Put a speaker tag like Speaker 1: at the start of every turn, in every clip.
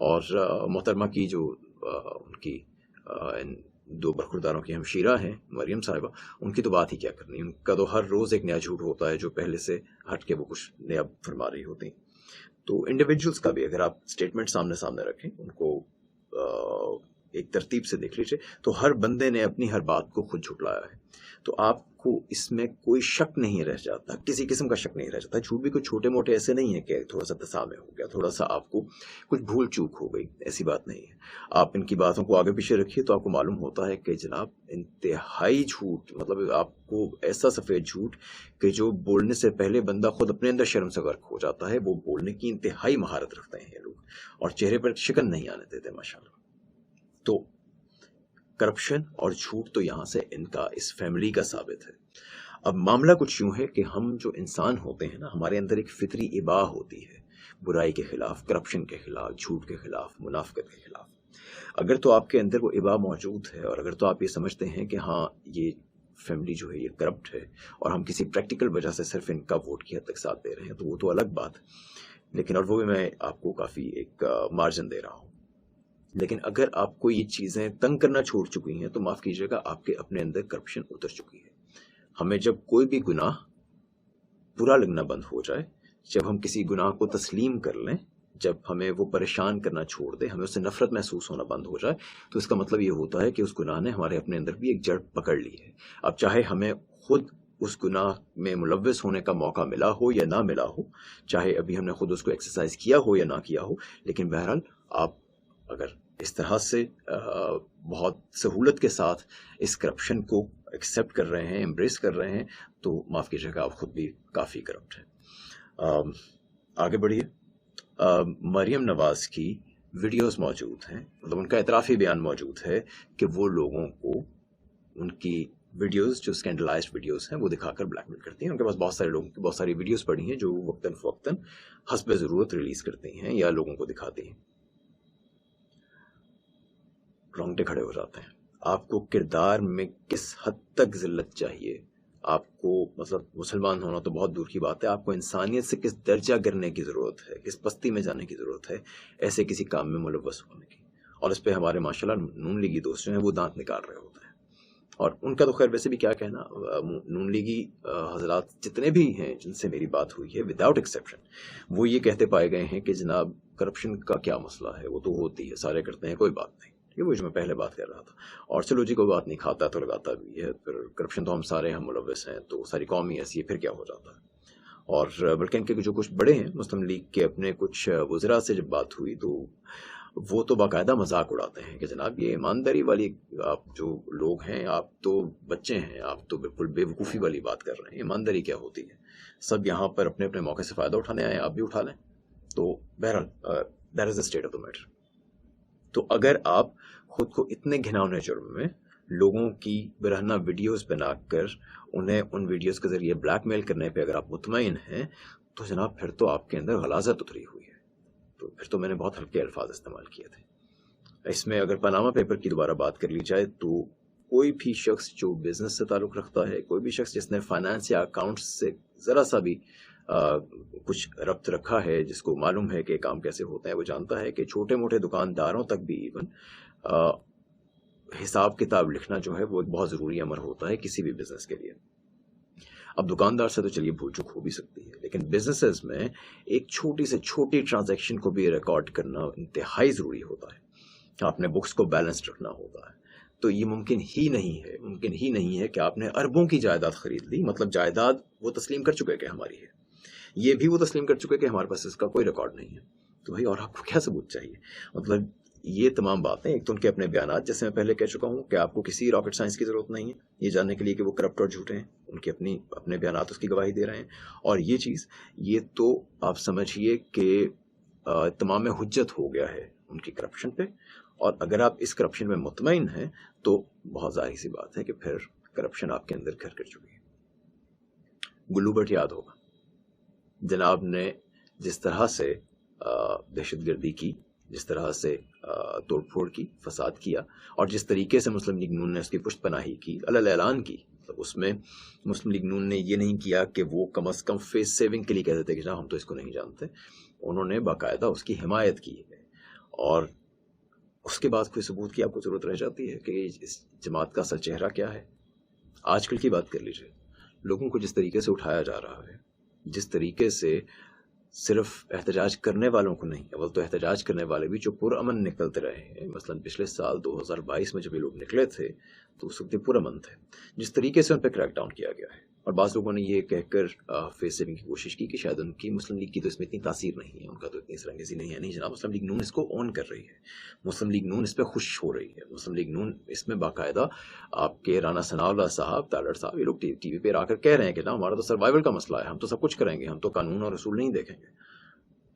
Speaker 1: اور محترمہ کی جو ان کی ان دو برخورداروں کی ہمشیرہ ہیں مریم صاحبہ، ان کی تو بات ہی کیا کرنی، ان کا تو ہر روز ایک نیا جھوٹ ہوتا ہے جو پہلے سے ہٹ کے وہ کچھ نیا فرما رہی ہوتی ہیں۔ تو انڈیویجولس کا بھی اگر آپ اسٹیٹمنٹ سامنے رکھیں، ان کو ایک ترتیب سے دیکھ لیجیے، تو ہر بندے نے اپنی ہر بات کو خود جھٹلایا ہے، تو آپ کو اس میں کوئی شک نہیں رہ جاتا، کسی قسم کا شک نہیں رہ جاتا۔ جھوٹ بھی کوئی چھوٹے موٹے ایسے نہیں ہے کہ تھوڑا سا تسامح ہو گیا، تھوڑا سا آپ کو کچھ بھول چوک ہو گئی، ایسی بات نہیں ہے۔ آپ ان کی باتوں کو آگے پیچھے رکھیے تو آپ کو معلوم ہوتا ہے کہ جناب انتہائی جھوٹ، مطلب آپ کو ایسا سفید جھوٹ کہ جو بولنے سے پہلے بندہ خود اپنے اندر شرم سے غرق ہو جاتا ہے، وہ بولنے کی انتہائی مہارت رکھتے ہیں یہ لوگ، اور چہرے پر شکن نہیں آنے دیتے ماشاءاللہ۔ تو کرپشن اور جھوٹ تو یہاں سے ان کا اس فیملی کا ثابت ہے۔ اب معاملہ کچھ یوں ہے کہ ہم جو انسان ہوتے ہیں نا، ہمارے اندر ایک فطری اباہ ہوتی ہے برائی کے خلاف، کرپشن کے خلاف، جھوٹ کے خلاف، منافقت کے خلاف۔ اگر تو آپ کے اندر وہ اباہ موجود ہے، اور اگر تو آپ یہ سمجھتے ہیں کہ ہاں یہ فیملی جو ہے یہ کرپٹ ہے اور ہم کسی پریکٹیکل وجہ سے صرف ان کا ووٹ کی حد تک ساتھ دے رہے ہیں، تو وہ تو الگ بات ہے، لیکن اور وہ بھی میں آپ کو کافی ایک مارجن دے رہا ہوں۔ لیکن اگر آپ کو یہ چیزیں تنگ کرنا چھوڑ چکی ہیں تو معاف کیجیے گا، آپ کے اپنے اندر کرپشن اتر چکی ہے۔ ہمیں جب کوئی بھی گناہ برا لگنا بند ہو جائے، جب ہم کسی گناہ کو تسلیم کر لیں، جب ہمیں وہ پریشان کرنا چھوڑ دے، ہمیں اس سے نفرت محسوس ہونا بند ہو جائے، تو اس کا مطلب یہ ہوتا ہے کہ اس گناہ نے ہمارے اپنے اندر بھی ایک جڑ پکڑ لی ہے۔ اب چاہے ہمیں خود اس گناہ میں ملوث ہونے کا موقع ملا ہو یا نہ ملا ہو، چاہے ابھی ہم نے خود اس کو ایکسرسائز کیا ہو یا نہ کیا ہو، لیکن بہرحال آپ اگر اس طرح سے بہت سہولت کے ساتھ اس کرپشن کو ایکسیپٹ کر رہے ہیں، امبریس کر رہے ہیں، تو معاف کیجیے گا، آپ خود بھی کافی کرپٹ ہیں۔ آگے بڑھیے۔ مریم نواز کی ویڈیوز موجود ہیں، مطلب ان کا اعترافی بیان موجود ہے کہ وہ لوگوں کو ان کی ویڈیوز جو اسکینڈلائزڈ ویڈیوز ہیں وہ دکھا کر بلیک میل کرتی ہیں۔ ان کے پاس بہت سارے لوگوں کی بہت ساری ویڈیوز پڑی ہیں جو وقتاً فوقتاً حسب ضرورت ریلیز کرتی ہیں یا لوگوں کو دکھاتی ہیں۔ رونگٹے کھڑے ہو جاتے ہیں۔ آپ کو کردار میں کس حد تک ذلت چاہیے، آپ کو مطلب مسلمان ہونا تو بہت دور کی بات ہے، آپ کو انسانیت سے کس درجہ گرنے کی ضرورت ہے، کس پستی میں جانے کی ضرورت ہے ایسے کسی کام میں ملوث ہونے کی۔ اور اس پہ ہمارے ماشاءاللہ نون لیگی دوست جو ہیں وہ دانت نکال رہے ہوتے ہیں، اور ان کا تو خیر ویسے بھی کیا کہنا، نون لیگی حضرات جتنے بھی ہیں جن سے میری بات ہوئی ہے وداؤٹ ایکسیپشن، وہ یہ کہتے پائے گئے ہیں کہ جناب کرپشن کا کیا مسئلہ ہے، وہ تو ہوتی ہے، سارے کرتے ہیں، کوئی بات نہیں۔ یہ وہ جو میں پہلے بات کر رہا تھا، اور چلو جی کوئی بات نہیں، کھاتا تو لگاتا بھی ہے، پھر کرپشن تو ہم سارے ہم ملوث ہیں، تو ساری قوم ہی ایسی ہے، پھر کیا ہو جاتا ہے۔ اور بلکہ ان کے جو کچھ بڑے ہیں مسلم لیگ کے، اپنے کچھ وزراء سے جب بات ہوئی تو وہ تو باقاعدہ مذاق اڑاتے ہیں کہ جناب یہ ایمانداری والی آپ جو لوگ ہیں، آپ تو بچے ہیں، آپ تو بالکل بے وقوفی والی بات کر رہے ہیں، ایمانداری کیا ہوتی ہے، سب یہاں پر اپنے اپنے موقع سے فائدہ اٹھانے آئے ہیں، آپ بھی اٹھا لیں۔ تو بہرحال that is the state of the matter. تو اگر آپ خود کو اتنے گھناؤنے جرم میں لوگوں کی برہنہ ویڈیوز بنا کر انہیں ان ویڈیوز کے ذریعے بلیک میل کرنے پہ اگر آپ مطمئن ہیں، تو جناب پھر تو آپ کے اندر غلاظت اتری ہوئی ہے، تو پھر تو میں نے بہت ہلکے الفاظ استعمال کیے تھے۔ اس میں اگر پاناما پیپر کی دوبارہ بات کر لی جائے تو کوئی بھی شخص جو بزنس سے تعلق رکھتا ہے، کوئی بھی شخص جس نے فائنانس یا اکاؤنٹس سے ذرا سا بھی کچھ ربط رکھا ہے، جس کو معلوم ہے کہ کام کیسے ہوتا ہے، وہ جانتا ہے کہ چھوٹے موٹے دکانداروں تک بھی ایون حساب کتاب لکھنا جو ہے وہ ایک بہت ضروری امر ہوتا ہے کسی بھی بزنس کے لیے۔ اب دکاندار سے تو چلیے بھول چک ہو بھی سکتی ہے، لیکن بزنسز میں ایک چھوٹی سے چھوٹی ٹرانزیکشن کو بھی ریکارڈ کرنا انتہائی ضروری ہوتا ہے۔ آپ نے بکس کو بیلنس رکھنا ہوتا ہے، تو یہ ممکن ہی نہیں ہے کہ آپ نے اربوں کی جائیداد خرید لی، مطلب جائیداد وہ تسلیم کر چکے کہ ہماری ہے، یہ بھی وہ تسلیم کر چکے کہ ہمارے پاس اس کا کوئی ریکارڈ نہیں ہے، تو بھائی اور آپ کو کیا ثبوت چاہیے؟ مطلب یہ تمام باتیں، ایک تو ان کے اپنے بیانات، جیسے میں پہلے کہہ چکا ہوں کہ آپ کو کسی راکٹ سائنس کی ضرورت نہیں ہے یہ جاننے کے لیے کہ وہ کرپٹ اور جھوٹے ہیں، ان کے اپنے بیانات اس کی گواہی دے رہے ہیں۔ اور یہ چیز، یہ تو آپ سمجھیے کہ تمام حجت ہو گیا ہے ان کی کرپشن پہ، اور اگر آپ اس کرپشن میں مطمئن ہیں تو بہت ظاہر سی بات ہے کہ پھر کرپشن آپ کے اندر گھر کر چکی ہے۔ گلو بٹ یاد ہوگا جناب نے جس طرح سے دہشت گردی کی، جس طرح سے توڑ پھوڑ کی، فساد کیا، اور جس طریقے سے مسلم لیگ نون نے اس کی پشت پناہی کی، علل اعلان کی، مطلب اس میں مسلم لیگ نون نے یہ نہیں کیا کہ وہ کم از کم فیس سیونگ کے لیے کہتے تھے کہ جناب ہم تو اس کو نہیں جانتے، انہوں نے باقاعدہ اس کی حمایت کی ہے، اور اس کے بعد کوئی ثبوت کی آپ کو ضرورت رہ جاتی ہے کہ اس جماعت کا اصل چہرہ کیا ہے. آج کل کی بات کر لیجیے، لوگوں کو جس طریقے سے اٹھایا جا رہا ہے، جس طریقے سے صرف احتجاج کرنے والوں کو نہیں، اول تو احتجاج کرنے والے بھی جو پرامن نکلتے رہے ہیں، مثلا پچھلے سال 2022 میں جب یہ لوگ نکلے تھے تو اس وقت پرامن تھے، جس طریقے سے ان پہ کریک ڈاؤن کیا گیا ہے. اور بعض لوگوں نے یہ کہہ کر فیس سیونگ کی کوشش کی کہ شاید ان کی مسلم لیگ کی تو اس میں اتنی تاثیر نہیں ہے، ان کا تو اتنی سرانگیزی نہیں ہے. نہیں جناب، مسلم لیگ نون اس کو اون کر رہی ہے، مسلم لیگ نون اس پہ خوش ہو رہی ہے. مسلم لیگ نون اس میں باقاعدہ آپ کے رانا ثناء اللہ صاحب، طالر صاحب، یہ لوگ ٹی وی پہ آ کر کہہ رہے ہیں کہ نا ہمارا تو سروائیول کا مسئلہ ہے، ہم تو سب کچھ کریں گے، ہم تو قانون اور اصول نہیں دیکھیں گے.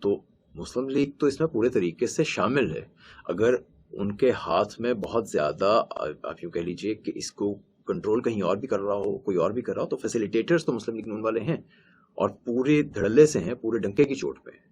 Speaker 1: تو مسلم لیگ تو اس میں پورے طریقے سے شامل ہے. اگر ان کے ہاتھ میں بہت زیادہ آپ یوں کہہ لیجئے کہ اس کو کنٹرول کہیں اور بھی کر رہا ہو، کوئی اور بھی کر رہا ہو، تو فیسیلیٹیٹرز تو مسلم لیگ نون والے ہیں اور پورے دھڑلے سے ہیں، پورے ڈنکے کی چوٹ پہ ہیں.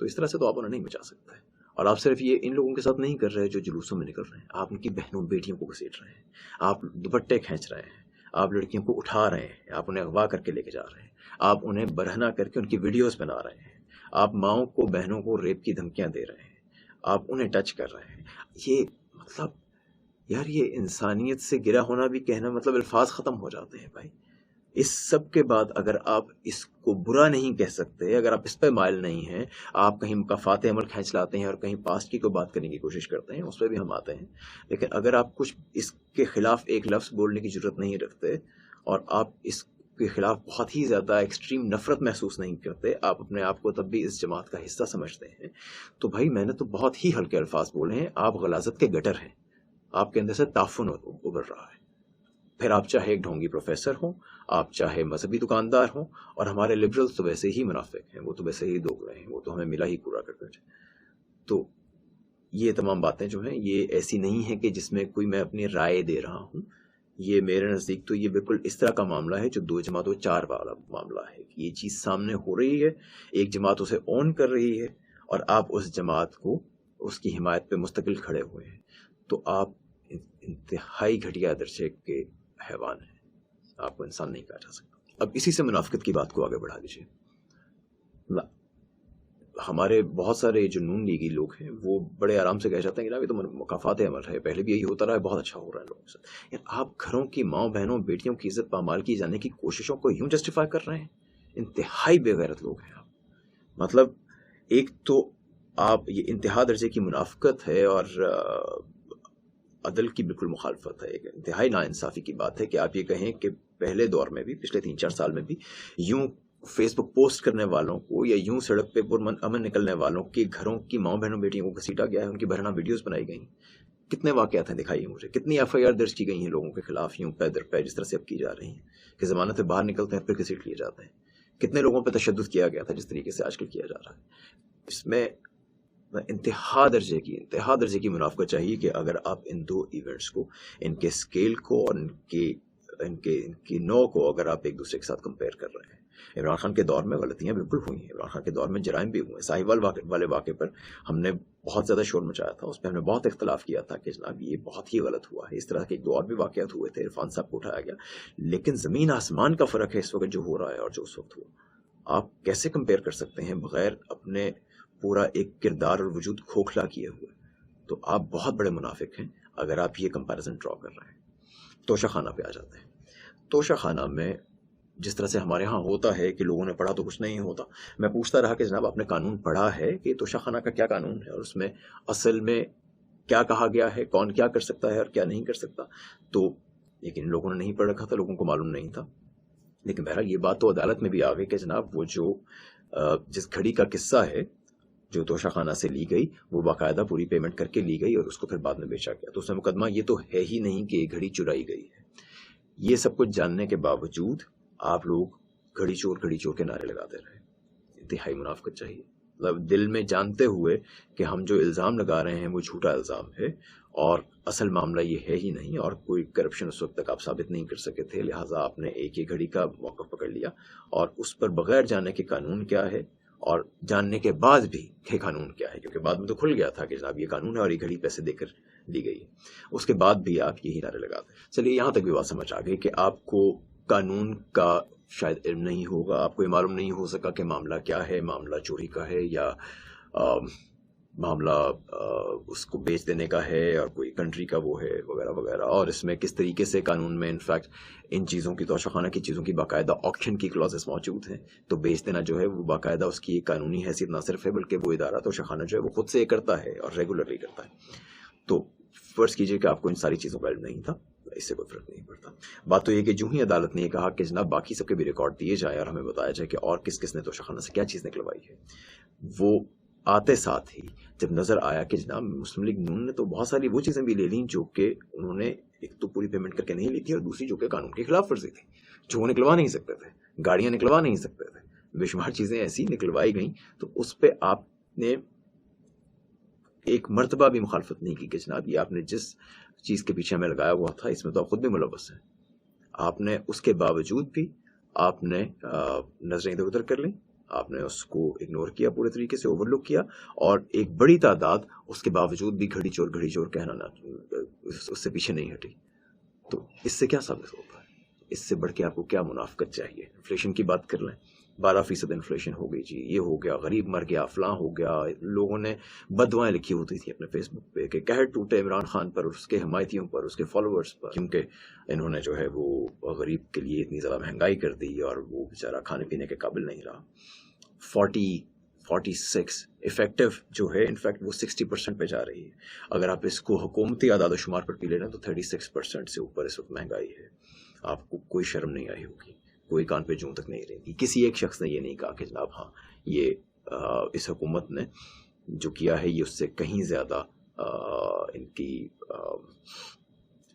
Speaker 1: تو اس طرح سے تو آپ انہیں نہیں بچا سکتے. اور آپ صرف یہ ان لوگوں کے ساتھ نہیں کر رہے جو جلوسوں میں نکل رہے ہیں، آپ ان کی بہنوں بیٹیوں کو گھسیٹ رہے ہیں، آپ دوپٹے کھینچ رہے ہیں، آپ لڑکیوں کو اٹھا رہے ہیں، آپ انہیں اغوا کر کے لے کے جا رہے ہیں، آپ انہیں برہنہ کر کے ان کی ویڈیوز بنا رہے ہیں، آپ ماؤں کو، بہنوں کو ریپ کی دھمکیاں دے رہے ہیں، آپ انہیں ٹچ کر رہے ہیں. یہ مطلب یار، یہ انسانیت سے گرا ہونا بھی کہنا مطلب الفاظ ختم ہو جاتے ہیں بھائی. اس سب کے بعد اگر آپ اس کو برا نہیں کہہ سکتے، اگر آپ اس پہ مائل نہیں ہیں، آپ کہیں مکافات عمل کھینچ لاتے ہیں اور کہیں پاسٹ کی کوئی بات کرنے کی کوشش کرتے ہیں، اس پہ بھی ہم آتے ہیں. لیکن اگر آپ کچھ اس کے خلاف ایک لفظ بولنے کی ضرورت نہیں رکھتے اور آپ اس کے خلاف بہت ہی زیادہ ایکسٹریم نفرت محسوس نہیں کرتے، آپ اپنے آپ کو تب بھی اس جماعت کا حصہ سمجھتے ہیں، تو بھائی میں نے تو بہت ہی ہلکے الفاظ بولے ہیں. آپ غلاظت کے گٹر ہیں، آپ کے اندر سے تعفن ابھر رہا ہے. پھر آپ چاہے ایک ڈھونگی پروفیسر ہوں، آپ چاہے مذہبی دکاندار ہوں، اور ہمارے لبرلز تو ویسے ہی منافق ہیں، وہ تو ویسے ہی دوگلے ہیں، وہ تو ہمیں ملا ہی پورا کر کر. تو یہ تمام باتیں جو ہیں یہ ایسی نہیں ہیں کہ جس میں کوئی میں اپنی رائے دے رہا ہوں. یہ میرے نزدیک تو یہ بالکل اس طرح کا معاملہ ہے جو 2 جماعتوں 4 والا معاملہ ہے. یہ چیز سامنے ہو رہی ہے، ایک جماعت اسے اون کر رہی ہے اور آپ اس جماعت کو، اس کی حمایت پہ مستقل کھڑے ہوئے ہیں. تو آپ انتہائی گھٹیا درجے کے حیوان ہیں، آپ کو انسان نہیں کہا جا سکتا. اب اسی سے منافقت کی بات کو آگے بڑھا دیجیے. ہمارے بہت سارے جو نون لیگی لوگ ہیں وہ بڑے آرام سے کہہ جاتے ہیں کہ یہ تو مکافات عمل ہے، پہلے بھی یہی ہوتا رہا ہے، بہت اچھا ہو رہا ہے لوگوں سے. یار آپ گھروں کی ماؤں بہنوں بیٹیوں کی عزت پامال کی جانے کی کوششوں کو یوں جسٹیفائی کر رہے ہیں. انتہائی بے غیرت لوگ ہیں آپ. مطلب ایک تو آپ یہ انتہا درجے کی منافقت ہے اور عدل کی بالکل مخالفت ہے. ایک انتہائی ناانصافی کی بات ہے کہ آپ یہ کہیں کہ پہلے دور میں بھی، پچھلے 3-4 سال میں بھی، یوں فیس بک پوسٹ کرنے والوں کو یا یوں سڑک پہ امن نکلنے والوں کے گھروں کی ماں بہنوں بیٹیوں کو گھسیٹا گیا ہے، ان کی برہنہ ویڈیوز بنائی گئی. کتنے واقعات ہیں دکھائیے مجھے، کتنی FIR درج کی گئی ہیں لوگوں کے خلاف یوں پے در پے جس طرح سے اب کی جا رہی ہیں کہ ضمانت سے باہر نکلتے ہیں پھر گھسیٹ لیے جاتے ہیں. کتنے لوگوں پہ تشدد کیا گیا تھا جس طریقے سے آج کل کیا جا رہا ہے. اس میں انتہا درجے کی منافقت چاہیے کہ اگر آپ ان 2 ایونٹس کو، ان کے اسکیل کو اور ان کی نو کو اگر آپ ایک دوسرے کے ساتھ کمپیئر کر رہے ہیں. عمران خان کے دور میں غلطیاں بالکل ہوئی ہیں، عمران خان کے دور میں جرائم بھی ہوئے. ساہیوال والے واقعے پر ہم نے بہت زیادہ شور مچایا تھا، اس پہ ہم نے بہت اختلاف کیا تھا کہ جناب یہ بہت ہی غلط ہوا ہے. اس طرح کے 2 اور بھی واقعات ہوئے تھے، عرفان صاحب کو اٹھایا گیا. لیکن زمین آسمان کا فرق ہے اس وقت جو ہو رہا ہے اور جو اس وقت ہوا. آپ کیسے کمپیئر کر سکتے ہیں بغیر اپنے پورا ایک کردار اور وجود کھوکھلا کیے ہوئے؟ تو آپ بہت بڑے منافق ہیں اگر آپ یہ کمپیریزن ڈرا کر رہے ہیں. توشہ خانہ پہ آ جاتے ہیں. توشہ خانہ میں جس طرح سے ہمارے ہاں ہوتا ہے کہ لوگوں نے پڑھا تو کچھ نہیں ہوتا، میں پوچھتا رہا کہ جناب آپ نے قانون پڑھا ہے کہ توشہ خانہ کا کیا قانون ہے اور اس میں اصل میں کیا کہا گیا ہے، کون کیا کر سکتا ہے اور کیا نہیں کر سکتا. تو لیکن لوگوں نے نہیں پڑھ رکھا تھا، لوگوں کو معلوم نہیں تھا. لیکن بہرحال یہ بات تو عدالت میں بھی آ گئی کہ جناب وہ جو جس گھڑی کا قصہ ہے جو توشہ خانہ سے لی گئی وہ باقاعدہ پوری پیمنٹ کر کے لی گئی اور اس کو پھر بعد میں بیچا گیا. تو اس میں مقدمہ یہ تو ہے ہی نہیں کہ یہ گھڑی چرائی گئی ہے. یہ سب کچھ جاننے کے باوجود آپ لوگ گھڑی چور کے نعرے لگاتے رہے. انتہائی منافقت چاہیے. مطلب دل میں جانتے ہوئے کہ ہم جو الزام لگا رہے ہیں وہ جھوٹا الزام ہے اور اصل معاملہ یہ ہے ہی نہیں اور کوئی کرپشن اس وقت تک آپ ثابت نہیں کر سکے تھے، لہٰذا آپ نے ایک ہی گھڑی کا موقف پکڑ لیا اور اس پر بغیر جانے کے قانون کیا ہے اور جاننے کے بعد بھی کہ قانون کیا ہے، کیونکہ بعد میں تو کھل گیا تھا کہ جناب یہ قانون ہے اور یہ گھڑی پیسے دے کر لی گئی ہے، اس کے بعد بھی آپ یہی نعرے لگاتے ہیں. چلیے یہاں تک بھی بات سمجھ آ گئی کہ آپ کو قانون کا شاید علم نہیں ہوگا، آپ کو یہ معلوم نہیں ہو سکا کہ معاملہ کیا ہے، معاملہ چوری کا ہے یا معاملہ اس کو بیچ دینے کا ہے اور کوئی کنٹری کا وہ ہے وغیرہ وغیرہ، اور اس میں کس طریقے سے قانون میں انفیکٹ ان چیزوں کی توشخانہ کی چیزوں کی باقاعدہ آکشن کی کلازز موجود ہیں. تو بیچ دینا جو ہے وہ باقاعدہ اس کی ایک قانونی حیثیت نہ صرف ہے بلکہ وہ ادارہ توشخانہ جو ہے وہ خود سے کرتا ہے اور ریگولرلی کرتا ہے. تو فرض کیجئے کہ آپ کو ان ساری چیزوں کا علم نہیں تھا، اس سے کوئی فرق نہیں پڑتا. بات تو یہ کہ جو ہی عدالت نے یہ کہا کہ جناب باقی سب کے بھی ریکارڈ دیے جائیں اور ہمیں بتایا جائے کہ اور کس کس نے توشخانہ سے کیا چیز نکلوائی ہے، وہ آتے ساتھ ہی جب نظر آیا کہ جناب مسلم لیگ نون نے تو بہت ساری وہ چیزیں بھی لے لیں جو کہ انہوں نے ایک تو پوری پیمنٹ کر کے نہیں لی تھی، اور دوسری جو کہ قانون کی خلاف ورزی تھی، جو وہ نکلوا نہیں سکتے تھے، گاڑیاں نکلوا نہیں سکتے تھے، بے شمار چیزیں ایسی نکلوائی گئیں. تو اس پہ آپ نے ایک مرتبہ بھی مخالفت نہیں کی کہ جناب یہ آپ نے جس چیز کے پیچھے ہمیں لگایا ہوا تھا اس میں تو آپ خود بھی ملوث ہیں. آپ نے اس کے باوجود بھی آپ نے نظریں ادھر ادھر کر لیں، آپ نے اس کو اگنور کیا، پورے طریقے سے اوور لک کیا، اور ایک بڑی تعداد اس کے باوجود بھی گھڑی چور کہنا نہ اس سے پیچھے نہیں ہٹی. تو اس سے کیا ثابت ہوتا ہے؟ اس سے بڑھ کے آپ کو کیا منافقت چاہیے؟ انفلیشن کی بات کر لیں، 12% انفلیشن ہو گئی، جی یہ ہو گیا، غریب مر گیا، فلاں ہو گیا. لوگوں نے بدوائیں لکھی ہوتی تھی اپنے فیس بک پہ کہ قہر ٹوٹے عمران خان پر، اس کے حمایتیوں پر، اس کے فالوورز پر، کیونکہ انہوں نے جو ہے وہ غریب کے لیے اتنی زیادہ مہنگائی کر دی اور وہ بیچارہ کھانے پینے کے قابل نہیں رہا. 46 افیکٹو جو ہے انفیکٹ وہ 60% پہ جا رہی ہے. اگر آپ اس کو حکومتی اعداد و شمار پر بھی لے لیں تو 36% سے اوپر اس وقت مہنگائی ہے. آپ کو کوئی شرم نہیں آئی ہوگی، کوئی کان پہ جوں تک نہیں رہے گی. کسی ایک شخص نے یہ نہیں کہا کہ جناب ہاں یہ اس حکومت نے جو کیا ہے یہ اس سے کہیں زیادہ ان کی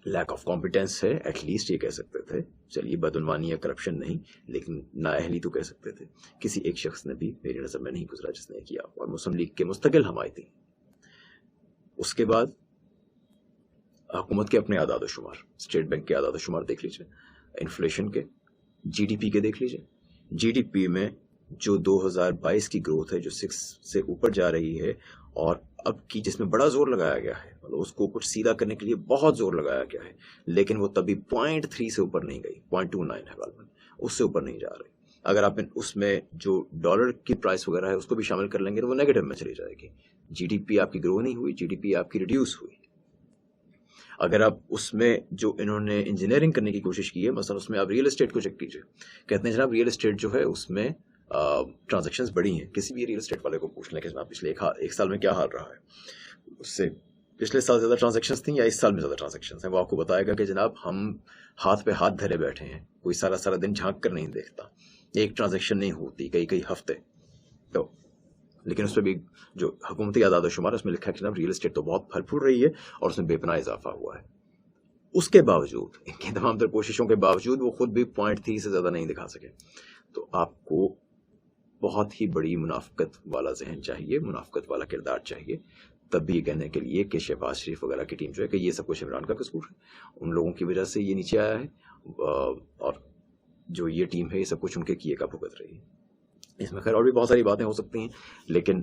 Speaker 1: لیک آف کمپیٹنس ہے. ایٹ لیسٹ یہ کہہ سکتے تھے، چلیے بدعنوانی یا کرپشن نہیں لیکن نااہلی تو کہہ سکتے تھے. کسی ایک شخص نے بھی میری نظر میں نہیں گزرا جس نے کیا، اور مسلم لیگ کے مستقل حمایتی. اس کے بعد حکومت کے اپنے اعداد و شمار، اسٹیٹ بینک کے اعداد و شمار دیکھ لیجیے، انفلیشن کے، جی ڈی پی کے دیکھ لیجیے. جی ڈی پی میں جو 2022 کی گروتھ ہے جو 6 سے اوپر جا رہی ہے، اور اب کی جس میں بڑا زور لگایا گیا ہے، مطلب اس کو کچھ سیدھا کرنے کے لیے بہت زور لگایا گیا ہے، لیکن وہ تبھی 0.3 سے اوپر نہیں گئی، 0.29 ہے غالباً، اس سے اوپر نہیں جا رہی. اگر آپ اس میں جو ڈالر کی پرائس وغیرہ ہے اس کو بھی شامل کر لیں گے تو وہ نیگیٹو میں چلی جائے گی. جی ڈی پی آپ کی گرو نہیں ہوئی، جی ڈی پی آپ کی ریڈیوس ہوئی. اگر آپ اس میں جو انہوں نے انجینئرنگ کرنے کی کوشش کی ہے، مثلا اس میں آپ ریئل اسٹیٹ کو چیک کیجئے، کہتے ہیں جناب ریئل اسٹیٹ جو ہے اس میں ٹرانزیکشنز بڑی ہیں. کسی بھی ریئل اسٹیٹ والے کو پوچھ لیں کہ جناب پچھلے ایک سال میں کیا حال رہا ہے، اس سے پچھلے سال زیادہ ٹرانزیکشنز تھیں یا اس سال میں زیادہ ٹرانزیکشنز ہیں، وہ آپ کو بتائے گا کہ جناب ہم ہاتھ پہ ہاتھ دھرے بیٹھے ہیں، کوئی سارا دن جھانک کر نہیں دیکھتا، ایک ٹرانزیکشن نہیں ہوتی کئی ہفتے. تو لیکن اس پہ بھی جو حکومتی اعداد و شمار اس میں لکھا ہے کہ جناب ریئل اسٹیٹ تو بہت پھل پھول رہی ہے اور اس میں بے پناہ اضافہ ہوا ہے. اس کے باوجود، ان کی تمام تر کوششوں کے باوجود وہ خود بھی 0.3 سے زیادہ نہیں دکھا سکے. تو آپ کو بہت ہی بڑی منافقت والا ذہن چاہیے، منافقت والا کردار چاہیے، تب بھی یہ کہنے کے لیے کہ شہباز شریف وغیرہ کی ٹیم جو ہے کہ یہ سب کچھ عمران کا قصور ہے، ان لوگوں کی وجہ سے یہ نیچے آیا ہے، اور جو یہ ٹیم ہے یہ سب کچھ ان کے کیے کا بھگت رہی ہے. اس میں خیر اور بھی بہت ساری باتیں ہو سکتی ہیں لیکن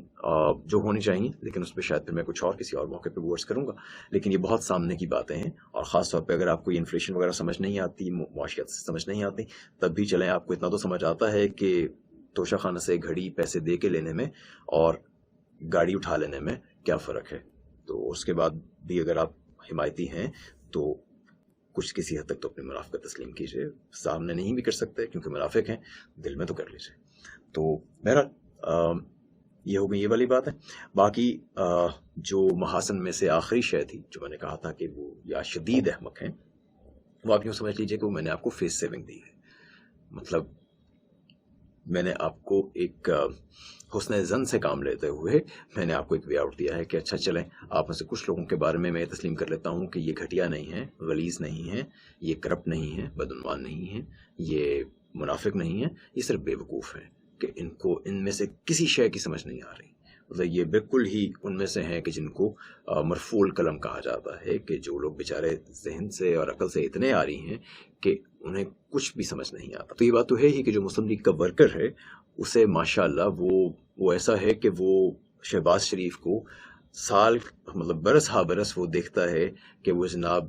Speaker 1: جو ہونی چاہیے، لیکن اس پہ شاید پھر میں کچھ اور کسی اور موقع پہ ورڈز کروں گا. لیکن یہ بہت سامنے کی باتیں ہیں، اور خاص طور پہ اگر آپ کو یہ انفلیشن وغیرہ سمجھ نہیں آتی، معاشیات سے سمجھ نہیں آتی، تب بھی چلیں آپ کو اتنا تو سمجھ آتا ہے کہ توشہ خانہ سے گھڑی پیسے دے کے لینے میں اور گاڑی اٹھا لینے میں کیا فرق ہے. تو اس کے بعد بھی اگر آپ حمایتی ہیں تو کچھ کسی حد تک تو اپنی منافقت تسلیم کیجیے. سامنے نہیں بھی کر سکتے کیونکہ منافق ہیں، دل میں تو کر لیجیے. تو بہرحال یہ ہو گئی یہ والی بات ہے. باقی جو محاسن میں سے آخری شے تھی جو میں نے کہا تھا کہ وہ یا شدید احمق ہیں، وہ آپ یوں سمجھ لیجیے کہ وہ میں نے آپ کو فیس سیونگ دی ہے. مطلب میں نے آپ کو ایک حسن زن سے کام لیتے ہوئے میں نے آپ کو ایک وے آؤٹ دیا ہے کہ اچھا چلیں آپ میں سے کچھ لوگوں کے بارے میں تسلیم کر لیتا ہوں کہ یہ گھٹیا نہیں ہیں، غلیظ نہیں ہیں، یہ کرپٹ نہیں ہیں، بدعنوان نہیں ہیں، یہ منافق نہیں ہیں، یہ صرف بے وقوف ہیں کہ ان کو ان میں سے کسی شے کی سمجھ نہیں آ رہی. مطلب یہ بالکل ہی ان میں سے ہیں کہ جن کو مرفوع قلم کہا جاتا ہے، کہ جو لوگ بیچارے ذہن سے اور عقل سے اتنے آ رہی ہیں کہ انہیں کچھ بھی سمجھ نہیں آتا. تو یہ بات تو ہے ہی کہ جو مسلم لیگ کا ورکر ہے اسے ماشاءاللہ وہ ایسا ہے کہ وہ شہباز شریف کو سال مطلب برس ہا برس وہ دیکھتا ہے کہ وہ جناب